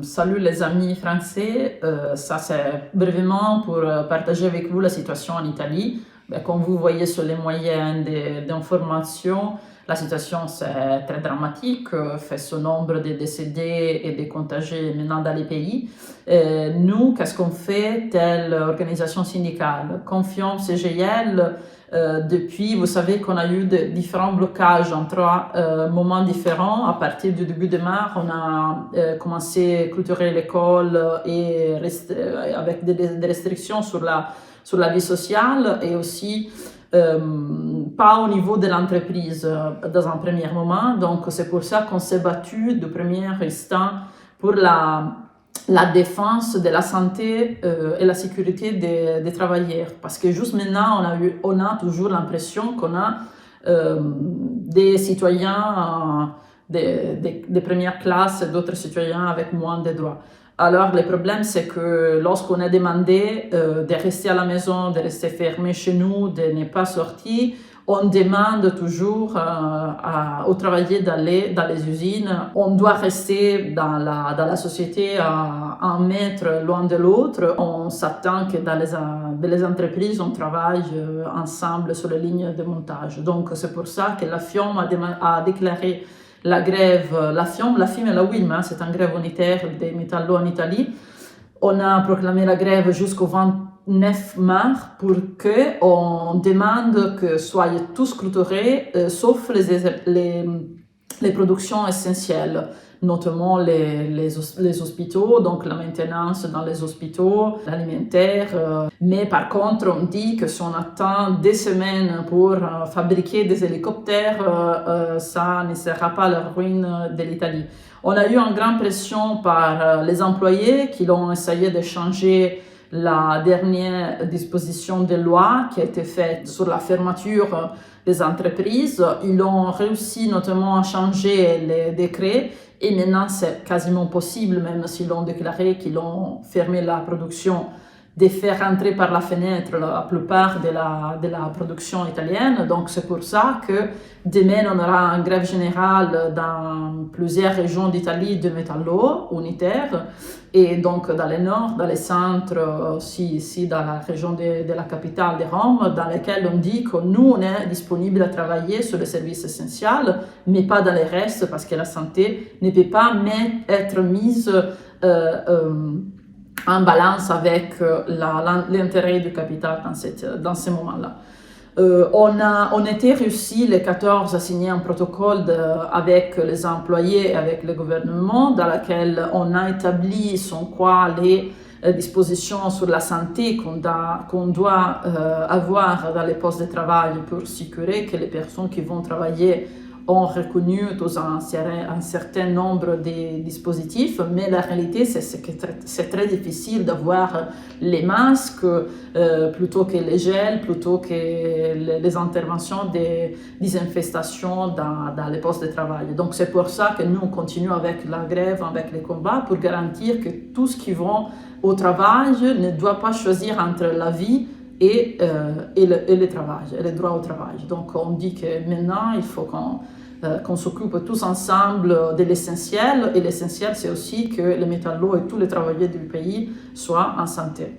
Salut les amis français, ça c'est brièvement pour partager avec vous la situation en Italie. Comme vous voyez sur les moyens d'information, la situation c'est très dramatique, fait ce nombre de décédés et de contagiés maintenant dans les pays. Nous, qu'est-ce qu'on fait, telle organisation syndicale? Confions CGL. Depuis, vous savez qu'on a eu différents blocages en trois moments différents. À partir du début de mars, on a commencé à clôturer l'école et avec des restrictions sur la vie sociale et aussi pas au niveau de l'entreprise dans un premier moment. Donc, c'est pour ça qu'on s'est battu de premier instant pour la défense de la santé et la sécurité des travailleurs. Parce que juste maintenant, on a toujours l'impression qu'on a des citoyens de première classe et d'autres citoyens avec moins de droits. Alors, le problème, c'est que lorsqu'on est demandé de rester à la maison, de rester fermé chez nous, de ne pas sortir, on demande toujours aux travailleurs d'aller dans les usines. On doit rester dans la société à 1 mètre loin de l'autre. On s'attend que dans les entreprises, on travaille ensemble sur les lignes de montage. Donc, c'est pour ça que la FIOM a déclaré la grève, la FIOM et la UILM, c'est une grève unitaire des métallos en Italie. On a proclamé la grève jusqu'au 29 mars pour qu'on demande que soient tous clôturés, sauf les productions essentielles, notamment les hôpitaux, donc la maintenance dans les hôpitaux, l'alimentaire. Mais par contre, on dit que si on attend des semaines pour fabriquer des hélicoptères, ça ne sera pas la ruine de l'Italie. On a eu une grande pression par les employés qui ont essayé de changer la dernière disposition de loi qui a été faite sur la fermeture des entreprises. Ils ont réussi notamment à changer les décrets et maintenant c'est quasiment possible, même s'ils ont déclaré qu'ils ont fermé la production, de faire entrer par la fenêtre la plupart de la production italienne. Donc c'est pour ça que demain on aura une grève générale dans plusieurs régions d'Italie de métallos unitaires et donc dans le nord, dans les centres, aussi ici dans la région de la capitale de Rome, dans lesquels on dit que nous on est disponible à travailler sur les services essentiels, mais pas dans les restes parce que la santé ne peut pas être mise en balance avec l'intérêt du capital dans ces moments-là. On était réussi les 14 à signer un protocole avec les employés et avec le gouvernement dans lequel on a établi sans quoi les dispositions sur la santé qu'on doit avoir dans les postes de travail pour s'assurer que les personnes qui vont travailler ont reconnu un certain nombre de dispositifs, mais la réalité, c'est que c'est très difficile d'avoir les masques plutôt que les gels, plutôt que les interventions de désinfestation dans les postes de travail. Donc, c'est pour ça que nous, on continue avec la grève, avec les combats, pour garantir que tous qui vont au travail ne doivent pas choisir entre la vie et le travail, et le droit au travail. Donc on dit que maintenant il faut qu'on s'occupe tous ensemble de l'essentiel, et l'essentiel c'est aussi que les métallos et tous les travailleurs du pays soient en santé.